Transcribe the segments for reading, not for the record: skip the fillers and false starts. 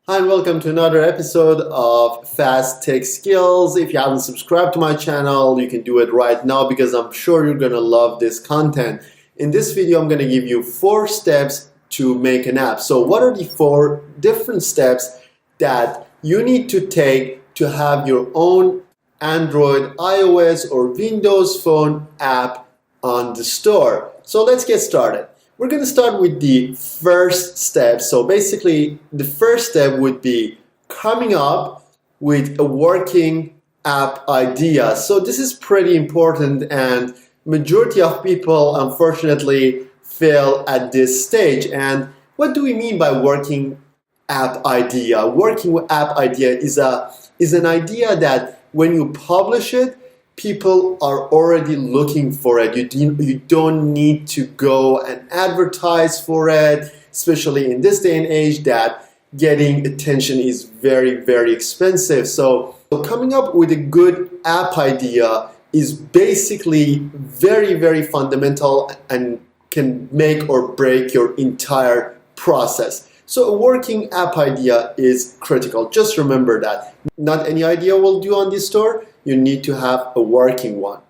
Hi and welcome to another episode of Fast Tech Skills. If you haven't subscribed to my channel, you can do it right now because I'm sure you're going to love this content. In this video, I'm going to give you 4 steps to make an app. So what are the 4 different steps that you need to take to have your own Android, iOS, or Windows Phone app on the store? So let's get started. We're going to start with the first step. So basically, the first step would be coming up with a working app idea. So this is pretty important, and majority of people unfortunately fail at this stage. And what do we mean by working app idea? Working app idea is an idea that when you publish it, people are already looking for it. You don't need to go and advertise for it, especially in this day and age that getting attention is very, very expensive. So coming up with a good app idea is basically very, very fundamental and can make or break your entire process. So a working app idea is critical. Just remember that. Not any idea will do on this store. You need to have a working one.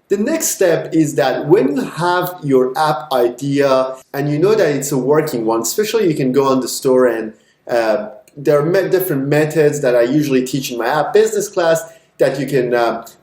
The next step is that when you have your app idea and you know that it's a working one, especially you can go on the store and there are different methods that I usually teach in my app business class that you can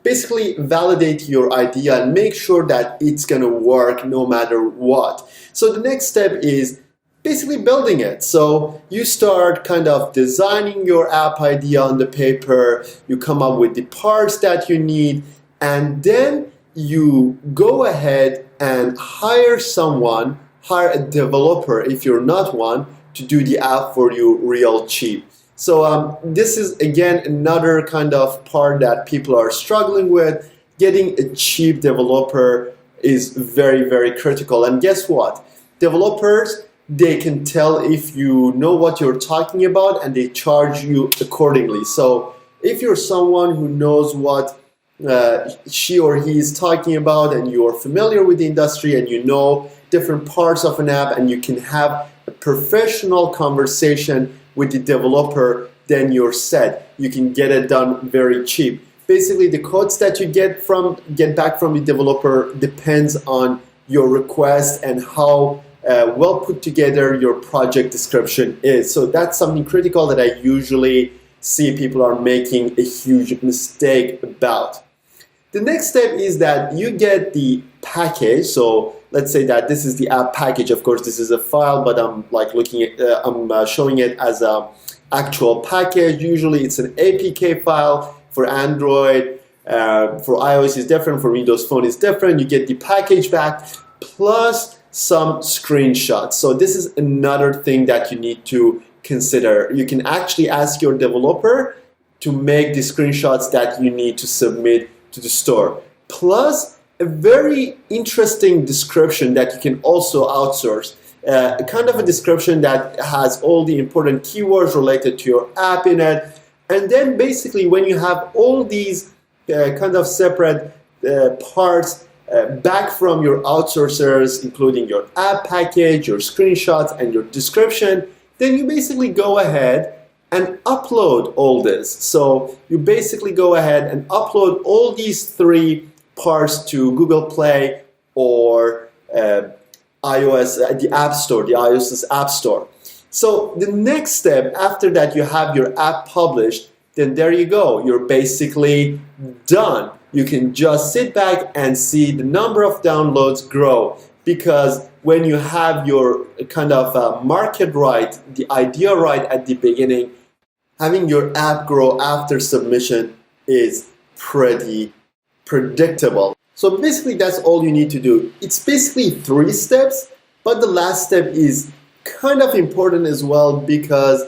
basically validate your idea and make sure that it's going to work no matter what. So the next step is basically building it. So you start kind of designing your app idea on the paper, you come up with the parts that you need, and then you go ahead and hire a developer if you're not one, to do the app for you real cheap. So this is again another kind of part that people are struggling with. Getting a cheap developer is very, very critical. And guess what? Developers, they can tell if you know what you're talking about and they charge you accordingly. So if you're someone who knows what she or he is talking about and you're familiar with the industry and you know different parts of an app and you can have a professional conversation with the developer, then you're set. You can get it done very cheap. Basically, the codes that you get back from the developer depends on your request and how well put together your project description is. So that's something critical that I usually see people are making a huge mistake about. The next step is that you get the package. So let's say that this is the app package. Of course, this is a file, but I'm showing it as a actual package. Usually it's an APK file. For Android, for iOS is different, for Windows Phone is different. You get the package back plus some screenshots. So this is another thing that you need to consider. You can actually ask your developer to make the screenshots that you need to submit to the store. Plus a very interesting description that you can also outsource. Kind of a description that has all the important keywords related to your app in it. And then basically when you have all these kind of separate parts back from your outsourcers, including your app package, your screenshots, and your description, then you basically go ahead and upload all this. So you basically go ahead and upload all these 3 parts to Google Play or iOS, the App Store, the iOS's App Store. So the next step after that you have your app published, then there you go. You're basically done. You can just sit back and see the number of downloads grow, because when you have your kind of market right, the idea right at the beginning, having your app grow after submission is pretty predictable. So basically that's all you need to do. It's basically 3 steps, but the last step is kind of important as well, because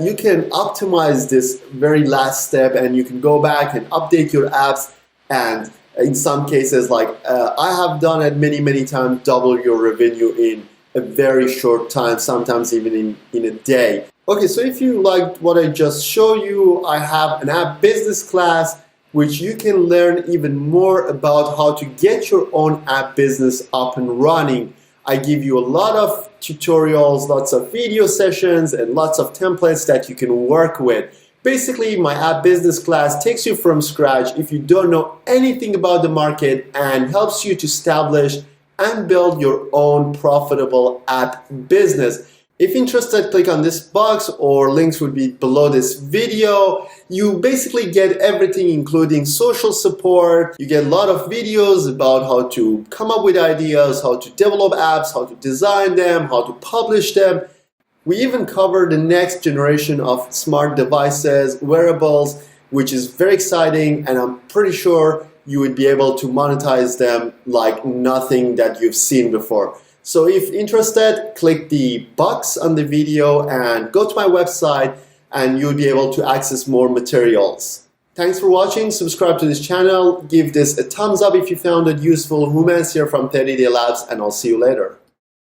you can optimize this very last step and you can go back and update your apps, and in some cases, like I have done it many times, double your revenue in a very short time, sometimes even in a day. Okay, so if you liked what I just showed you, I have an app business class which you can learn even more about how to get your own app business up and running. I give you a lot of tutorials, lots of video sessions, and lots of templates that you can work with. Basically, my app business class takes you from scratch if you don't know anything about the market and helps you to establish and build your own profitable app business. If interested, click on this box or links would be below this video. You basically get everything including social support. You get a lot of videos about how to come up with ideas, how to develop apps, how to design them, how to publish them. We even cover the next generation of smart devices, wearables, which is very exciting, and I'm pretty sure you would be able to monetize them like nothing that you've seen before. So if interested, click the box on the video and go to my website and you'll be able to access more materials. Thanks for watching. Subscribe to this channel. Give this a thumbs up if you found it useful. Humans here from 30 Day Labs, and I'll see you later.